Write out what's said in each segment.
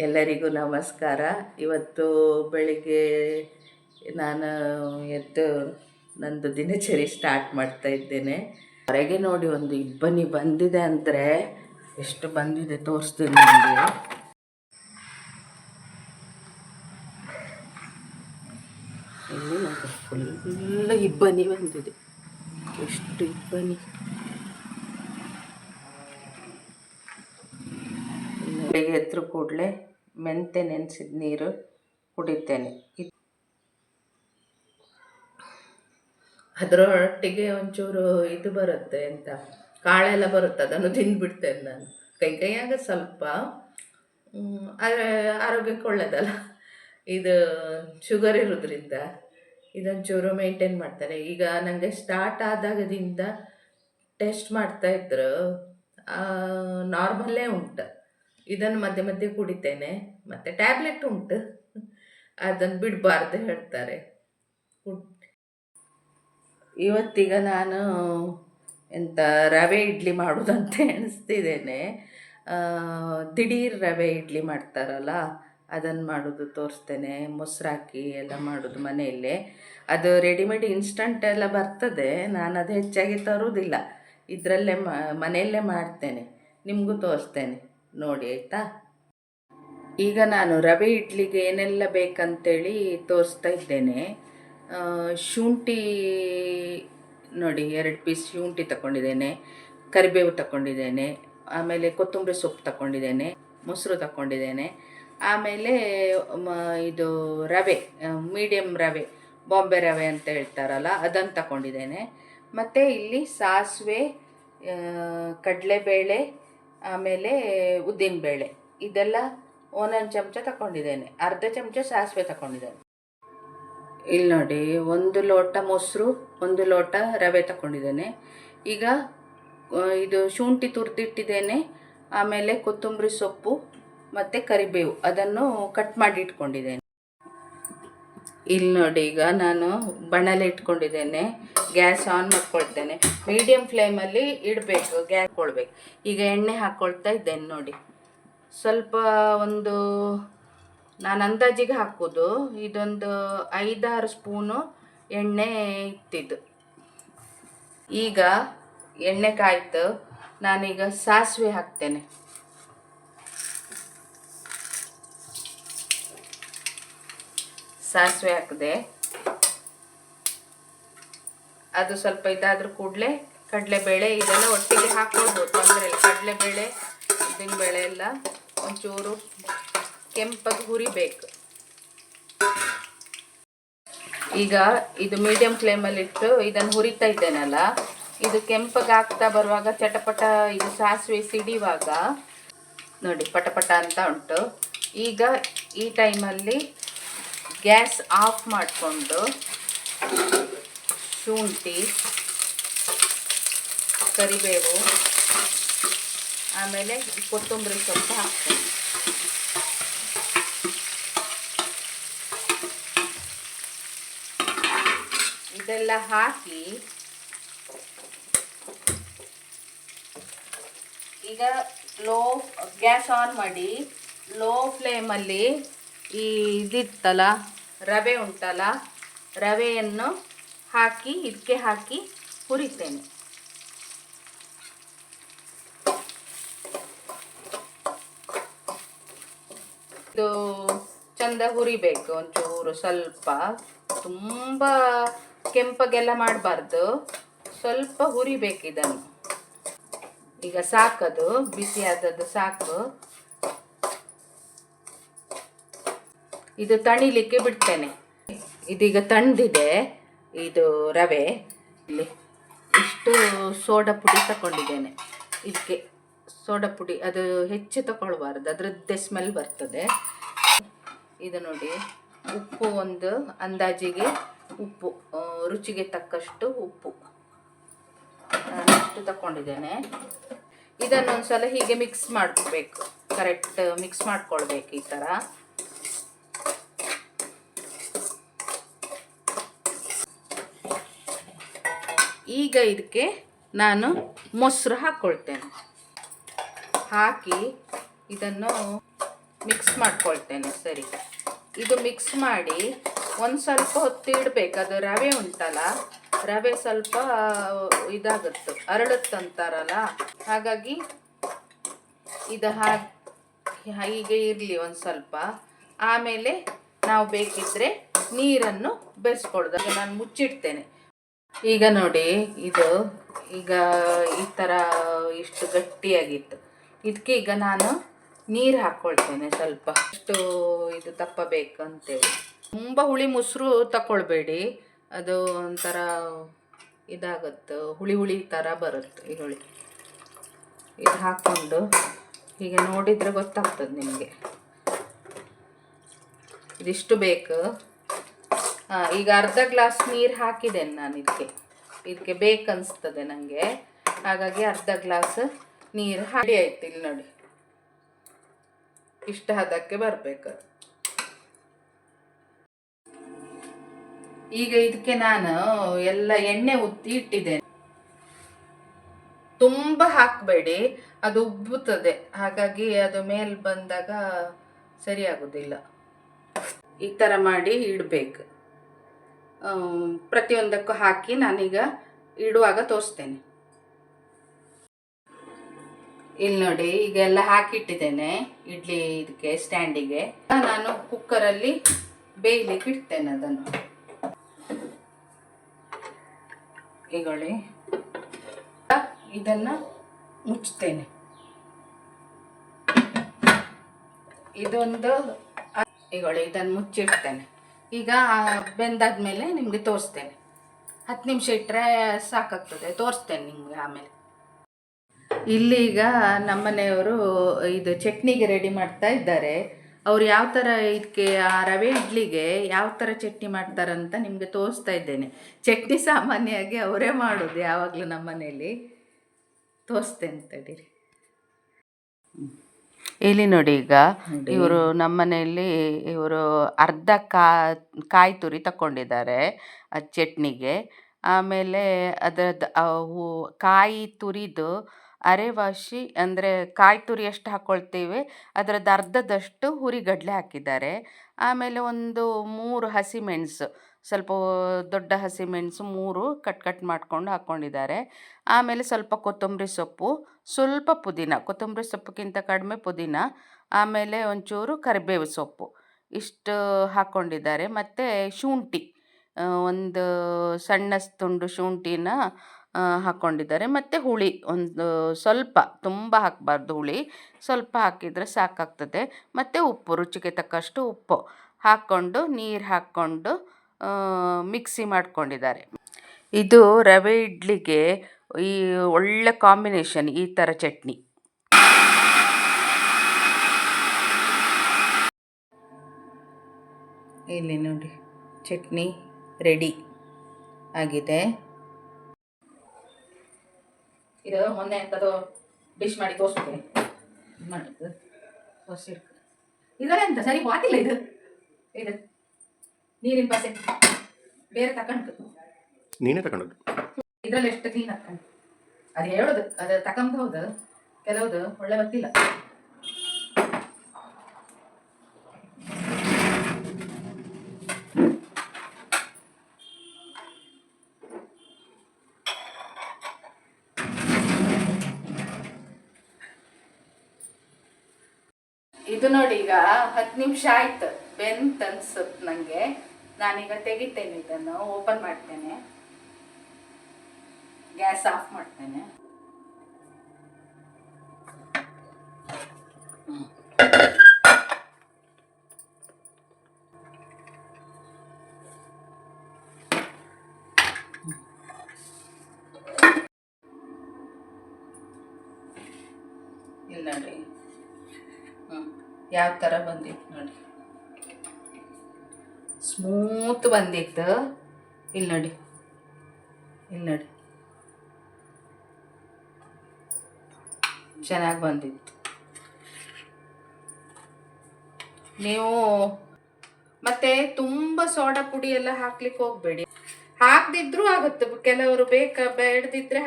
ಎಲ್ಲರಿಗೂ ನಮಸ್ಕಾರ. ಇವತ್ತು ಬೆಳಿಗ್ಗೆ ನಾನು ಎದ್ದು ನಂದು ದಿನಚರಿ ಸ್ಟಾರ್ಟ್ ಮಾಡ್ತಾ ಇದ್ದೇನೆ. ಹೊರಗೆ ನೋಡಿ ಒಂದು ಇಬ್ಬನಿ ಬಂದಿದೆ ಅಂದರೆ ಎಷ್ಟು ಬಂದಿದೆ ತೋರಿಸ್ತೀನಿ ನಿಮಗೆ. ಇಲ್ಲಿ ನೋಡಿ ಫುಲ್ ಇಬ್ಬನಿ ಬಂದಿದೆ. ಎಷ್ಟು ಇಬ್ಬನಿ. ಬೆಳಿಗ್ಗೆ ಎದ್ದ ಕೂಡಲೇ ಮೆಂತೆ ನೆನೆಸಿದ ನೀರು ಕುಡಿತೇನೆ. ಅದರೊಟ್ಟಿಗೆ ಒಂಚೂರು ಇದು ಬರುತ್ತೆ, ಅಂತ ಕಾಳೆಲ್ಲ ಬರುತ್ತೆ, ಅದನ್ನು ತಿಂದುಬಿಡ್ತೇನೆ ನಾನು. ಕೈಯಾಗ ಸ್ವಲ್ಪ, ಆದರೆ ಆರೋಗ್ಯಕ್ಕೆ ಒಳ್ಳೆಯದಲ್ಲ. ಇದು ಶುಗರ್ ಇರೋದ್ರಿಂದ ಇದೊಂಚೂರು ಮೇಂಟೈನ್ ಮಾಡ್ತಾರೆ. ಈಗ ನನಗೆ ಸ್ಟಾರ್ಟ್ ಆದಾಗದಿಂದ ಟೆಸ್ಟ್ ಮಾಡ್ತಾಯಿದ್ರು, ನಾರ್ಮಲ್ಲೇ ಉಂಟು. ಇದನ್ನು ಮಧ್ಯೆ ಮಧ್ಯೆ ಕುಡಿತೇನೆ. ಮತ್ತು ಟ್ಯಾಬ್ಲೆಟ್ ಉಂಟು, ಅದನ್ನು ಬಿಡಬಾರ್ದು ಹೇಳ್ತಾರೆ. ಇವತ್ತೀಗ ನಾನು ಎಂಥ ರವೆ ಇಡ್ಲಿ ಮಾಡೋದಂತ ಎಣಿಸ್ತಿದ್ದೇನೆ. ದಿಢೀರ್ ರವೆ ಇಡ್ಲಿ ಮಾಡ್ತಾರಲ್ಲ, ಅದನ್ನು ಮಾಡೋದು ತೋರಿಸ್ತೇನೆ. ಮೊಸರು ಹಾಕಿ ಎಲ್ಲ ಮಾಡೋದು ಮನೆಯಲ್ಲೇ. ಅದು ರೆಡಿಮೇಡ್ ಇನ್ಸ್ಟಂಟ್ ಎಲ್ಲ ಬರ್ತದೆ, ನಾನು ಅದು ಹೆಚ್ಚಾಗಿ ತರೋದಿಲ್ಲ. ಇದರಲ್ಲೇ ಮನೆಯಲ್ಲೇ ಮಾಡ್ತೇನೆ. ನಿಮಗೂ ತೋರಿಸ್ತೇನೆ ನೋಡಿ, ಆಯಿತಾ? ಈಗ ನಾನು ರವೆ ಇಡ್ಲಿಗೆ ಏನೆಲ್ಲ ಬೇಕಂತೇಳಿ ತೋರಿಸ್ತಾ ಇದ್ದೇನೆ. ಶುಂಠಿ ನೋಡಿ, 2 ಪೀಸ್ ಶುಂಠಿ ತಗೊಂಡಿದ್ದೇನೆ, ಕರಿಬೇವು ತಗೊಂಡಿದ್ದೇನೆ, ಆಮೇಲೆ ಕೊತ್ತಂಬರಿ ಸೊಪ್ಪು ತಗೊಂಡಿದ್ದೇನೆ, ಮೊಸರು ತಗೊಂಡಿದ್ದೇನೆ, ಆಮೇಲೆ ಇದು ರವೆ, ಮೀಡಿಯಮ್ ರವೆ, ಬಾಂಬೆ ರವೆ ಅಂತ ಹೇಳ್ತಾರಲ್ಲ, ಅದನ್ನು ತಗೊಂಡಿದ್ದೇನೆ. ಮತ್ತು ಇಲ್ಲಿ ಸಾಸಿವೆ, ಕಡಲೆಬೇಳೆ, ಆಮೇಲೆ ಉದ್ದಿನಬೇಳೆ, ಇದೆಲ್ಲ 1 ಚಮಚ ತಗೊಂಡಿದ್ದೇನೆ. ಅರ್ಧ ಚಮಚ ಸಾಸಿವೆ ತಗೊಂಡಿದ್ದೇನೆ. ಇಲ್ಲಿ ನೋಡಿ, 1 ಲೋಟ ಮೊಸರು, 1 ಲೋಟ ರವೆ ತಗೊಂಡಿದ್ದೇನೆ. ಈಗ ಇದು ಶುಂಠಿ ತುರಿದಿಟ್ಟಿದ್ದೇನೆ, ಆಮೇಲೆ ಕೊತ್ತಂಬರಿ ಸೊಪ್ಪು ಮತ್ತು ಕರಿಬೇವು ಅದನ್ನು ಕಟ್ ಮಾಡಿ ಇಟ್ಕೊಂಡಿದ್ದೇನೆ. ಇಲ್ಲಿ ನೋಡಿ, ಈಗ ನಾನು ಬಣಲೆ ಇಟ್ಕೊಂಡಿದ್ದೇನೆ. ಗ್ಯಾಸ್ ಆನ್ ಮಾಡ್ಕೊಳ್ತೇನೆ. ಮೀಡಿಯಮ್ ಫ್ಲೇಮಲ್ಲಿ ಇಡಬೇಕು, ಗ್ಯಾಸ್ ಕೊಡ್ಬೇಕು. ಈಗ ಎಣ್ಣೆ ಹಾಕ್ಕೊಳ್ತಾ ಇದ್ದೇನೆ ನೋಡಿ. ಸ್ವಲ್ಪ ನಾನು ಅಂದಾಜಿಗೆ ಹಾಕೋದು, ಇದೊಂದು 5-6 ಸ್ಪೂನು ಎಣ್ಣೆ ಇತ್ತಿದ್ದು. ಈಗ ಎಣ್ಣೆ ಕಾಯ್ತು, ನಾನೀಗ ಸಾಸಿವೆ ಹಾಕ್ತೇನೆ. ಸಾಸಿವೆ ಹಾಕಿದೆ, ಅದು ಸ್ವಲ್ಪ ಇದಾದ್ರೂ ಕೂಡಲೇ ಕಡಲೆಬೇಳೆ ಇದೆಲ್ಲ ಒಟ್ಟಿಗೆ ಹಾಕ್ಕೊಳ್ಬೋದು, ತೊಂದರೆ ಇಲ್ಲ. ಕಡಲೆಬೇಳೆ, ಉದ್ದಿನಬೇಳೆ ಎಲ್ಲ ಒಂಚೂರು ಕೆಂಪಗೆ ಹುರಿಬೇಕು. ಈಗ ಇದು ಮೀಡಿಯಂ ಫ್ಲೇಮಲ್ಲಿಟ್ಟು ಇದನ್ನು ಹುರಿತಾ ಇದ್ದೇನಲ್ಲ, ಇದು ಕೆಂಪಗೆ ಆಗ್ತಾ ಬರುವಾಗ ಚಟಪಟ ಇದು ಸಾಸಿವೆ ಸಿಡಿಯುವಾಗ ನೋಡಿ ಪಟಪಟ ಅಂತ ಉಂಟು. ಈಗ ಈ ಟೈಮಲ್ಲಿ ಗ್ಯಾಸ್ ಆಫ್ ಮಾಡಿಕೊಂಡು ಶುಂಠಿ, ಕರಿಬೇವು, ಆಮೇಲೆ ಕೊತ್ತಂಬರಿ ಸೊಪ್ಪು ಹಾಕ್ತೀನಿ. ಇದೆಲ್ಲ ಹಾಕಿ ಈಗ ಗ್ಯಾಸ್ ಆನ್ ಮಾಡಿ ಲೋ ಫ್ಲೇಮಲ್ಲಿ ಈ ಇದಿತ್ತಲ್ಲ ರವೆ ಉಂಟಲ್ಲ, ರವೆಯನ್ನು ಹಾಕಿ ಇದಕ್ಕೆ ಹಾಕಿ ಹುರಿತೇನೆ. ಇದು ಚಂದ ಹುರಿಬೇಕು, ಒಂಚೂರು ಸ್ವಲ್ಪ, ತುಂಬ ಕೆಂಪಗೆಲ್ಲ ಮಾಡಬಾರ್ದು, ಸ್ವಲ್ಪ ಹುರಿಬೇಕು ಇದನ್ನು. ಈಗ ಸಾಕದು, ಬಿಸಿ ಆದದ್ದು ಸಾಕು. ಇದು ತಣಿಲಿಕ್ಕೆ ಬಿಡ್ತೇನೆ. ಇದೀಗ ತಣ್ಣದಿದೆ ಇದು ರವೆ. ಇಲ್ಲಿ ಇಷ್ಟು ಸೋಡಾ ಪುಡಿ ತಗೊಂಡಿದ್ದೇನೆ. ಇದಕ್ಕೆ ಸೋಡಾ ಪುಡಿ ಅದು ಹೆಚ್ಚು ತಗೊಳ್ಬಾರ್ದು, ಅದರದ್ದೇ ಸ್ಮೆಲ್ ಬರ್ತದೆ. ಇದು ನೋಡಿ, ಉಪ್ಪು ಒಂದು ಅಂದಾಜಿಗೆ, ಉಪ್ಪು ರುಚಿಗೆ ತಕ್ಕಷ್ಟು ಉಪ್ಪು ಅಷ್ಟು ತಗೊಂಡಿದ್ದೇನೆ. ಇದನ್ನೊಂದ್ಸಲ ಹೀಗೆ ಮಿಕ್ಸ್ ಮಾಡಬೇಕು, ಕರೆಕ್ಟ್ ಮಿಕ್ಸ್ ಮಾಡ್ಕೊಳ್ಬೇಕು ಈ ಥರ. ಈಗ ಇದಕ್ಕೆ ನಾನು ಮೊಸರು ಹಾಕ್ಕೊಳ್ತೇನೆ. ಹಾಕಿ ಇದನ್ನು ಮಿಕ್ಸ್ ಮಾಡ್ಕೊಳ್ತೇನೆ. ಸರಿ, ಇದು ಮಿಕ್ಸ್ ಮಾಡಿ ಒಂದು ಸ್ವಲ್ಪ ಹೊತ್ತು ಇಡಬೇಕು. ಅದು ರವೆ ಉಂಟಲ್ಲ, ರವೆ ಸ್ವಲ್ಪ ಇದಾಗುತ್ತೆ, ಅರಳುತ್ತಂತಾರಲ್ಲ, ಹಾಗಾಗಿ ಇದು ಹೀಗೆ ಇರಲಿ ಒಂದು ಸ್ವಲ್ಪ. ಆಮೇಲೆ ನಾವು ಬೇಕಿದ್ದರೆ ನೀರನ್ನು ಬೆರೆಸ್ಕೊಳ್ಳೋದು. ನಾನು ಮುಚ್ಚಿಡ್ತೇನೆ. ಈಗ ನೋಡಿ, ಇದು ಈಗ ಈ ಥರ ಇಷ್ಟು ಗಟ್ಟಿಯಾಗಿತ್ತು. ಇದಕ್ಕೆ ಈಗ ನಾನು ನೀರು ಹಾಕ್ಕೊಳ್ತೇನೆ ಸ್ವಲ್ಪ. ಅಷ್ಟು ಇದು ದಪ್ಪ ಬೇಕಂತೇಳಿ. ತುಂಬ ಹುಳಿ ಮೊಸರು ತಗೊಳ್ಬೇಡಿ, ಅದು ಒಂಥರ ಇದಾಗುತ್ತೆ, ಹುಳಿ ಹುಳಿ ಥರ ಬರುತ್ತೆ. ಈಗ ಹುಳಿ ಇದು ಹಾಕ್ಕೊಂಡು ಹೀಗೆ ನೋಡಿದರೆ ಗೊತ್ತಾಗ್ತದೆ ನಿಮಗೆ ಇದಿಷ್ಟು ಬೇಕು. ಈಗ ಅರ್ಧ ಗ್ಲಾಸ್ ನೀರು ಹಾಕಿದ್ದೇನೆ ನಾನು. ಇದಕ್ಕೆ ಬೇಕನ್ನಿಸ್ತದೆ ನನಗೆ, ಹಾಗಾಗಿ ಅರ್ಧ ಗ್ಲಾಸ್ ನೀರು ಹಾಡಿ ಆಯ್ತು. ಇಲ್ಲಿ ನೋಡಿ, ಇಷ್ಟು ಹದಕ್ಕೆ ಬರಬೇಕು. ಈಗ ಇದಕ್ಕೆ ನಾನು ಎಲ್ಲ ಎಣ್ಣೆ ಉತ್ತಿ ಇಟ್ಟಿದ್ದೇನೆ. ತುಂಬ ಹಾಕಬೇಡಿ, ಅದು ಉಬ್ಬುತ್ತದೆ, ಹಾಗಾಗಿ ಅದು ಮೇಲೆ ಬಂದಾಗ ಸರಿಯಾಗೋದಿಲ್ಲ. ಈ ಥರ ಮಾಡಿ ಇಡಬೇಕು. ಪ್ರತಿಯೊಂದಕ್ಕೂ ಹಾಕಿ ನಾನೀಗ ಇಡುವಾಗ ತೋರಿಸ್ತೇನೆ. ಇಲ್ಲಿ ನೋಡಿ, ಈಗ ಎಲ್ಲ ಹಾಕಿಟ್ಟಿದ್ದೇನೆ ಇಡ್ಲಿ ಇದಕ್ಕೆ ಸ್ಟ್ಯಾಂಡಿಗೆ. ನಾನು ಕುಕ್ಕರಲ್ಲಿ ಬೇಯಲಿಕ್ಕೆ ಇಡ್ತೇನೆ ಅದನ್ನು. ಈಗೊಳ್ಳಿ, ಇದನ್ನು ಮುಚ್ತೇನೆ. ಇದೊಂದು ಈಗೊಳ್ಳಿ, ಇದನ್ನು ಮುಚ್ಚಿಡ್ತೇನೆ. ಈಗ ಬೆಂದಾದ್ಮೇಲೆ ನಿಮಗೆ ತೋರಿಸ್ತೇನೆ. 10 ನಿಮಿಷ ಇಟ್ಟರೆ ಸಾಕಾಗ್ತದೆ, ತೋರಿಸ್ತೇನೆ ನಿಮಗೆ ಆಮೇಲೆ. ಇಲ್ಲಿ ಈಗ ನಮ್ಮನೆಯವರು ಇದು ಚಟ್ನಿಗೆ ರೆಡಿ ಮಾಡ್ತಾ ಇದ್ದಾರೆ. ಅವ್ರು ಯಾವ ಥರ ಇದಕ್ಕೆ ಆ ರವೆ ಇಡ್ಲಿಗೆ ಯಾವ ಥರ ಚಟ್ನಿ ಮಾಡ್ತಾರಂತ ನಿಮಗೆ ತೋರಿಸ್ತಾ ಇದ್ದೇನೆ. ಚಟ್ನಿ ಸಾಮಾನ್ಯವಾಗಿ ಅವರೇ ಮಾಡೋದು ಯಾವಾಗಲೂ ನಮ್ಮ ಮನೆಯಲ್ಲಿ. ತೋರಿಸ್ತೇನೆ ತಡೀರಿ. ಇಲ್ಲಿ ನೋಡಿ, ಈಗ ಇವರು ನಮ್ಮ ಮನೆಯಲ್ಲಿ ಇವರು ಅರ್ಧ ಕಾಯಿ ತುರಿ ತಗೊಂಡಿದ್ದಾರೆ ಚಟ್ನಿಗೆ. ಆಮೇಲೆ ಅದರದ್ದು ಕಾಯಿ ತುರಿದು ಅರೆವಾಶಿ, ಅಂದರೆ ಕಾಯಿ ತುರಿ ಎಷ್ಟು ಹಾಕ್ಕೊಳ್ತೇವೆ ಅದರದ್ದು ಅರ್ಧದಷ್ಟು ಹುರಿಗಡಲೆ ಹಾಕಿದ್ದಾರೆ. ಆಮೇಲೆ ಒಂದು 3 ಹಸಿಮೆಣಸು, ಸ್ವಲ್ಪ ದೊಡ್ಡ ಹಸಿಮೆಣಸು 3 ಕಟ್ ಮಾಡ್ಕೊಂಡು ಹಾಕ್ಕೊಂಡಿದ್ದಾರೆ. ಆಮೇಲೆ ಸ್ವಲ್ಪ ಕೊತ್ತಂಬರಿ ಸೊಪ್ಪು, ಸ್ವಲ್ಪ ಪುದೀನ, ಕೊತ್ತಂಬರಿ ಸೊಪ್ಪಿಗಿಂತ ಕಡಿಮೆ ಪುದೀನ, ಆಮೇಲೆ ಒಂಚೂರು ಕರಿಬೇವು ಸೊಪ್ಪು, ಇಷ್ಟು ಹಾಕ್ಕೊಂಡಿದ್ದಾರೆ. ಮತ್ತು ಶುಂಠಿ, ಒಂದು ಸಣ್ಣ ತುಂಡು ಶುಂಠಿನ ಹಾಕ್ಕೊಂಡಿದ್ದಾರೆ. ಮತ್ತು ಹುಳಿ ಒಂದು ಸ್ವಲ್ಪ, ತುಂಬ ಹಾಕಬಾರ್ದು, ಹುಳಿ ಸ್ವಲ್ಪ ಹಾಕಿದರೆ ಸಾಕಾಗ್ತದೆ. ಮತ್ತು ಉಪ್ಪು, ರುಚಿಗೆ ತಕ್ಕಷ್ಟು ಉಪ್ಪು ಹಾಕ್ಕೊಂಡು ನೀರು ಹಾಕ್ಕೊಂಡು ಮಿಕ್ಸಿ ಮಾಡ್ಕೊಂಡಿದ್ದಾರೆ. ಇದು ರವೆ ಇಡ್ಲಿಗೆ ಈ ಒಳ್ಳೆ ಕಾಂಬಿನೇಷನ್, ಈ ಥರ ಚಟ್ನಿ. ಇಲ್ಲಿ ನೋಡಿ, ಚಟ್ನಿ ರೆಡಿ ಆಗಿದೆ. ಇದು ಮೊನ್ನೆ ಎಂಥದ್ದು ಡಿಶ್ ಮಾಡಿ ತೋರಿಸ್ತೀನಿ ಮಾಡಿದ್ದು ತೋರಿಸಿಡ್ತು. ಇದರಲ್ಲಿ ಎಂತ ಸರಿ ಮಾತಿಲ್ಲ. ಇದು ನೀರಿನ ಪಾಸೆ ಬೇರೆ ತಗೊಂಡು ನೀನೇ ತಗೊಂಡು ಇದರಲ್ಲಿ ಎಷ್ಟು ಕ್ಲೀನ್ ಹಾಕೊಂಡು ಅದು ಹೇಳೋದು, ಅದು ತಗೊಂಡು ಹೌದು, ಕೆಲವುದು ಒಳ್ಳೆ ಗೊತ್ತಿಲ್ಲ. ಇದು ನೋಡಿ, ಈಗ 10 ನಿಮಿಷ ಆಯ್ತು, ಬೆಂತ್ ಅನ್ಸುತ್ತೆ ನನಗೆ. ನಾನೀಗ ತೆಗಿತೇನೆ, ಇದನ್ನು ಓಪನ್ ಮಾಡ್ತೇನೆ, ಗ್ಯಾಸ್ ಆಫ್ ಮಾಡ್ತೇನೆ. ಇಲ್ಲ ನೋಡಿ, ಯಾವ ಥರ ಬಂದಿತ್ತು ನೋಡಿ, ಸ್ಮೂತ್ ಬಂದಿತ್ತು. ಇಲ್ಲಿ ನೋಡಿ, ಚೆನ್ನಾಗಿ ಬಂದಿತ್ತು. ನೀವು ಮತ್ತೆ ತುಂಬ ಸೋಡಾ ಪುಡಿ ಎಲ್ಲ ಹಾಕ್ಲಿಕ್ಕೆ ಹೋಗಬೇಡಿ. ಹಾಕದಿದ್ರೂ ಆಗುತ್ತೆ, ಕೆಲವರು ಬೇಡದಿದ್ರೆ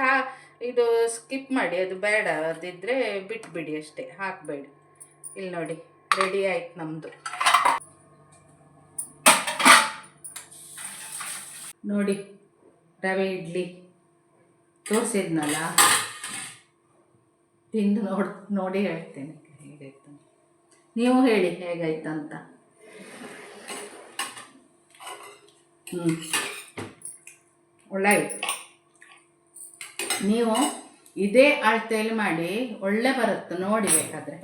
ಇದು ಸ್ಕಿಪ್ ಮಾಡಿ, ಅದು ಬೇಡ ಅದಿದ್ರೆ ಬಿಟ್ಬಿಡಿ ಅಷ್ಟೇ, ಹಾಕಬೇಡಿ. ಇಲ್ಲಿ ನೋಡಿ, ರೆಡಿ ಆಯ್ತು ನಮ್ಮದು. ನೋಡಿ ರವೆ ಇಡ್ಲಿ ತೋರಿಸಿದ್ನಲ್ಲ, ತಿಂದು ನೋಡಿ ಹೇಳ್ತೇನೆ ಹೇಗಾಯ್ತು. ನೀವು ಹೇಳಿ ಹೇಗಾಯ್ತಂತ. ಒಳ್ಳೆ ನೀವು ಇದೇ ಅಳತೆಯಲ್ಲಿ ಮಾಡಿ, ಒಳ್ಳೆ ಬರುತ್ತೆ ನೋಡಿ ಬೇಕಾದರೆ.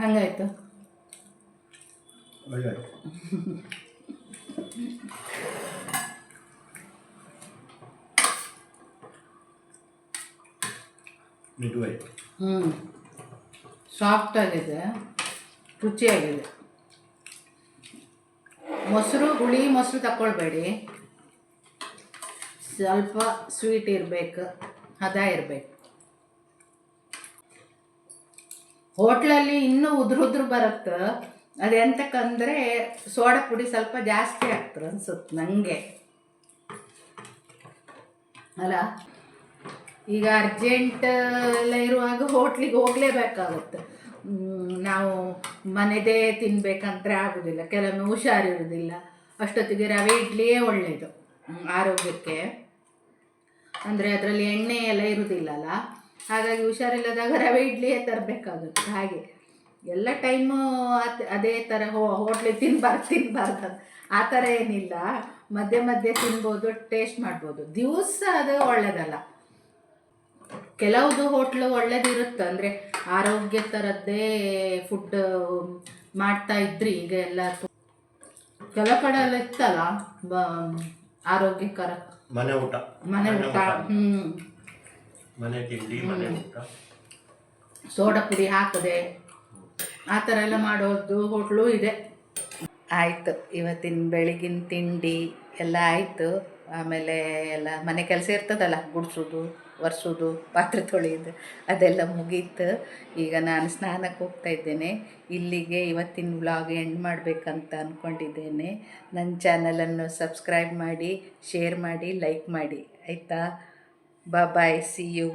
ಹಂಗಾಯ್ತು. ಸಾಫ್ಟ್ ಆಗಿದೆ, ರುಚಿಯಾಗಿದೆ. ಹುಳಿ ಮೊಸರು ತಗೊಳ್ಬೇಡಿ, ಸ್ವಲ್ಪ ಸ್ವೀಟ್ ಇರಬೇಕು, ಹದ ಇರಬೇಕು. ಹೋಟ್ಲಲ್ಲಿ ಇನ್ನೂ ಉದುರು ಬರುತ್ತೆ. ಅದೆಂತಕ್ಕಂದರೆ ಸೋಡಾ ಪುಡಿ ಸ್ವಲ್ಪ ಜಾಸ್ತಿ ಆಗ್ತದೆ ಅನ್ಸುತ್ತೆ ನನಗೆ ಅಲ್ಲ. ಈಗ ಅರ್ಜೆಂಟ್ ಎಲ್ಲ ಇರುವಾಗ ಹೋಟ್ಲಿಗೆ ಹೋಗಲೇಬೇಕಾಗುತ್ತೆ. ನಾವು ಮನೆದೇ ತಿನ್ನಬೇಕಂದ್ರೆ ಆಗೋದಿಲ್ಲ, ಕೆಲವೊಮ್ಮೆ ಹುಷಾರಿರೋದಿಲ್ಲ. ಅಷ್ಟೊತ್ತಿಗೆ ರವೆ ಇಡ್ಲಿಯೇ ಒಳ್ಳೆಯದು ಆರೋಗ್ಯಕ್ಕೆ. ಅಂದರೆ ಅದರಲ್ಲಿ ಎಣ್ಣೆ ಎಲ್ಲ ಇರೋದಿಲ್ಲಲ್ಲ, ಹಾಗಾಗಿ ಹುಷಾರಿಲ್ಲದಾಗ ರವೆ ಇಡ್ಲಿಯೇ ತರಬೇಕಾಗುತ್ತೆ. ಹಾಗೆ ಎಲ್ಲ ಟೈಮು ಅದೇ ಥರ ಹೋಟ್ಲಿಗೆ ತಿನ್ನಬಾರ್ದು ಆ ಥರ ಏನಿಲ್ಲ. ಮಧ್ಯೆ ಮಧ್ಯೆ ತಿನ್ಬೋದು, ಟೇಸ್ಟ್ ಮಾಡ್ಬೋದು. ದಿವಸ ಅದು ಒಳ್ಳೆಯದಲ್ಲ. ಕೆಲವುದು ಹೋಟ್ಲು ಒಳ್ಳೇದಿರುತ್ತೆ, ಅಂದರೆ ಆರೋಗ್ಯ ಥರದ್ದೇ ಫುಡ್ ಮಾಡ್ತಾ ಇದ್ರಿ. ಈಗ ಎಲ್ಲ ಕೆಲ ಕಡೆ ಎಲ್ಲ ಇತ್ತಲ್ಲ ಆರೋಗ್ಯಕರ ಮನೆ ಊಟ ಮನೆ ತಿಂಡಿ, ಮನೆ ಊಟ, ಸೋಡಾ ಪುಡಿ ಹಾಕದೆ ಆ ಥರ ಎಲ್ಲ ಮಾಡೋದು ಹೋಟ್ಲು ಇದೆ. ಆಯಿತು, ಇವತ್ತಿನ ಬೆಳಗಿನ ತಿಂಡಿ ಎಲ್ಲ ಆಯಿತು. ಆಮೇಲೆ ಎಲ್ಲ ಮನೆ ಕೆಲಸ ಇರ್ತದಲ್ಲ, ಗುಡಿಸೋದು, ಒರೆಸೋದು, ಪಾತ್ರೆ ತೊಳೆಯೋದು ಅದೆಲ್ಲ ಮುಗೀತು. ಈಗ ನಾನು ಸ್ನಾನಕ್ಕೆ ಹೋಗ್ತಾ ಇದ್ದೇನೆ. ಇಲ್ಲಿಗೆ ಇವತ್ತಿನ ವ್ಲಾಗ್ ಎಂಡ್ ಮಾಡಬೇಕಂತ ಅಂದ್ಕೊಂಡಿದ್ದೇನೆ. ನನ್ನ ಚಾನಲನ್ನು ಸಬ್ಸ್ಕ್ರೈಬ್ ಮಾಡಿ, ಶೇರ್ ಮಾಡಿ, ಲೈಕ್ ಮಾಡಿ, ಆಯಿತಾ? ಬಾಯ್, ಸಿ ಯು.